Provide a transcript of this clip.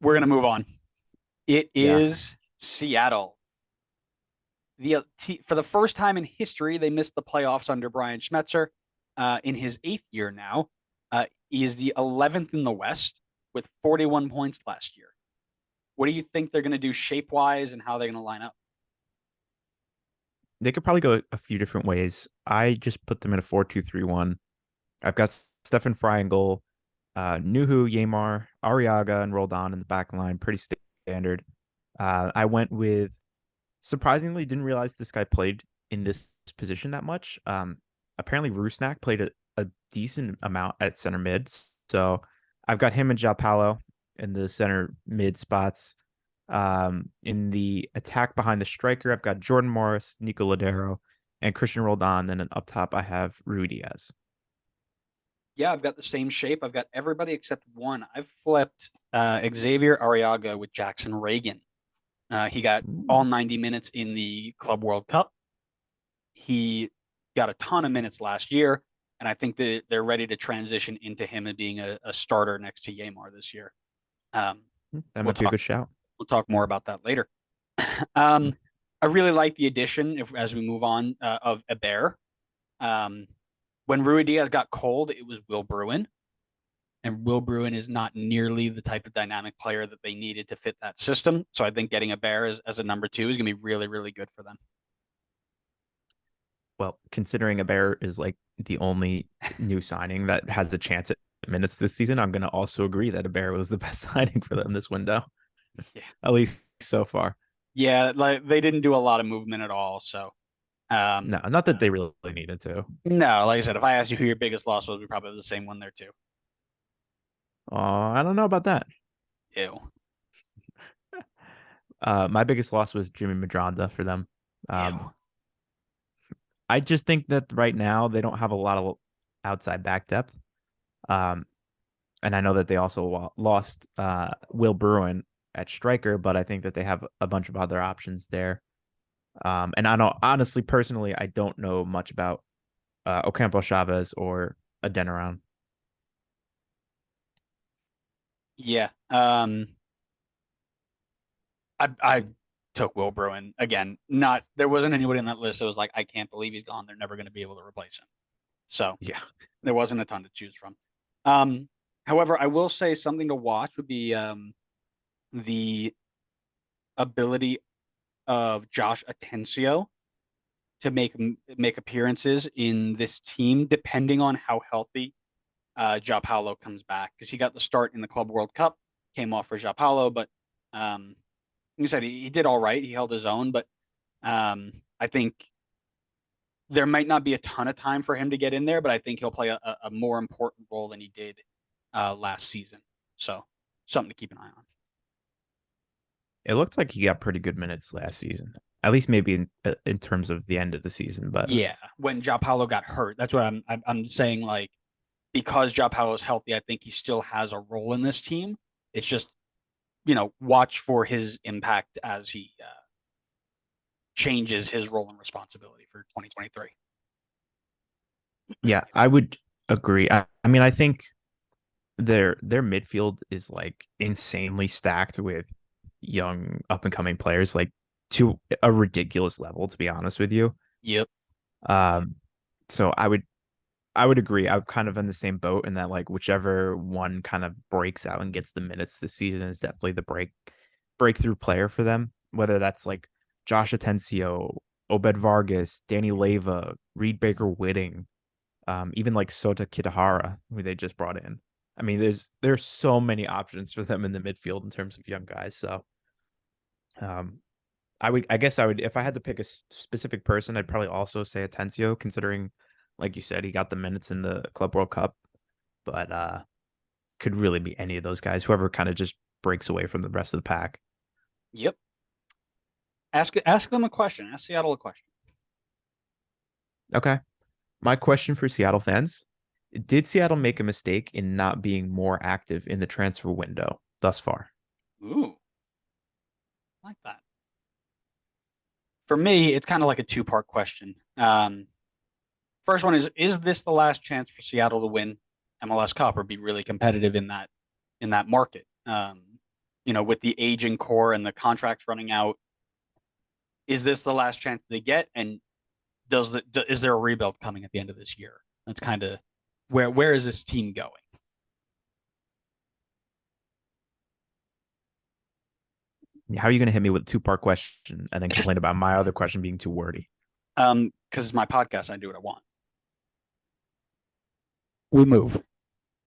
We're gonna move on. It Yeah. is Seattle. For the first time in history, they missed the playoffs under Brian Schmetzer in his eighth year now. He is the 11th in the West with 41 points last year. What do you think they're going to do shape wise and how they're going to line up? They could probably go a few different ways. I just put them in a 4-2-3-1. I've got Stefan Fry in goal, Nuhu, Yamar, Ariaga, and Roldan in the back line. Pretty standard. I went with, surprisingly, didn't realize this guy played in this position that much. Apparently, Rusnak played a decent amount at center mid. So I've got him and Japalo in the center mid spots. In the attack behind the striker, I've got Jordan Morris, Nico Ladero, and Christian Roldan. Then up top, I have Rui Diaz. Yeah, I've got the same shape. I've got everybody except one. I've flipped Xavier Arriaga with Jackson Reagan. He got all Ooh. 90 minutes in the Club World Cup. He got a ton of minutes last year, and I think that they're ready to transition into him and being a starter next to Yamar this year. Um, That we'll might be a talk good shout. we'll talk more about that later. I really like the addition as we move on of Eber. Um, when Rui Diaz got cold, it was Will Bruin, and Will Bruin is not nearly the type of dynamic player that they needed to fit that system. So I think getting Eber as a number two is going to be really, really good for them. Well, considering a bear is like the only new signing that has a chance at minutes this season, I'm going to also agree that a bear was the best signing for them this window, Yeah, at least so far. yeah, like they didn't do a lot of movement at all. So No, not that they really needed to. no, like I said, if I asked you who your biggest loss was, we probably the same one there too. I don't know about that. Ew, My biggest loss was Jimmy Madronda for them. Um, ew. I just think that right now they don't have a lot of outside back depth. Um, and I know that they also lost Will Bruin at striker, but I think that they have a bunch of other options there. And I don't honestly, personally, I don't know much about Ocampo Chavez or Adeniran. Yeah. I took Will Bruin again. Not there wasn't anybody on that list that was like, I can't believe he's gone. They're never going to be able to replace him. So Yeah. there wasn't a ton to choose from. Um, However, I will say something to watch would be the ability of Josh Atencio to make appearances in this team, depending on how healthy João Paulo comes back, because he got the start in the Club World Cup, came off for João Paulo, but um, like I said, he did all right. He held his own, but I think there might not be a ton of time for him to get in there, but I think he'll play a more important role than he did last season. So something to keep an eye on. It looked like he got pretty good minutes last season, at least maybe in terms of the end of the season. But Yeah, when João Paulo got hurt, that's what I'm saying. Like because João Paulo is healthy, I think he still has a role in this team. It's just watch for his impact as he changes his role and responsibility for 2023. yeah, I would agree. I mean, I think their midfield is like insanely stacked with young up and coming players, like to a ridiculous level, to be honest with you. Yep. Um, so I would agree. I'm kind of in the same boat in that like whichever one kind of breaks out and gets the minutes this season is definitely the breakthrough player for them. Whether that's like Josh Atencio, Obed Vargas, Danny Leva, Reed Baker Whitting, even like Sota Kitahara, who they just brought in. I mean, there's so many options for them in the midfield in terms of young guys. So um, I guess I would if I had to pick a specific person, I'd probably also say Atencio, considering, like you said, he got the minutes in the Club World Cup, but could really be any of those guys, whoever kind of just breaks away from the rest of the pack. Yep. Ask them a question. Ask Seattle a question. Okay. My question for Seattle fans: did Seattle make a mistake in not being more active in the transfer window thus far? Ooh, I like that. For me, it's kind of like a two-part question. First one is this the last chance for Seattle to win MLS Cup or be really competitive in that market? with the aging core and the contracts running out, is this the last chance they get? And is there a rebuild coming at the end of this year? That's kind of where is this team going? How are you going to hit me with a two-part question and then complain about my other question being too wordy? Because it's my podcast, I do what I want. We move.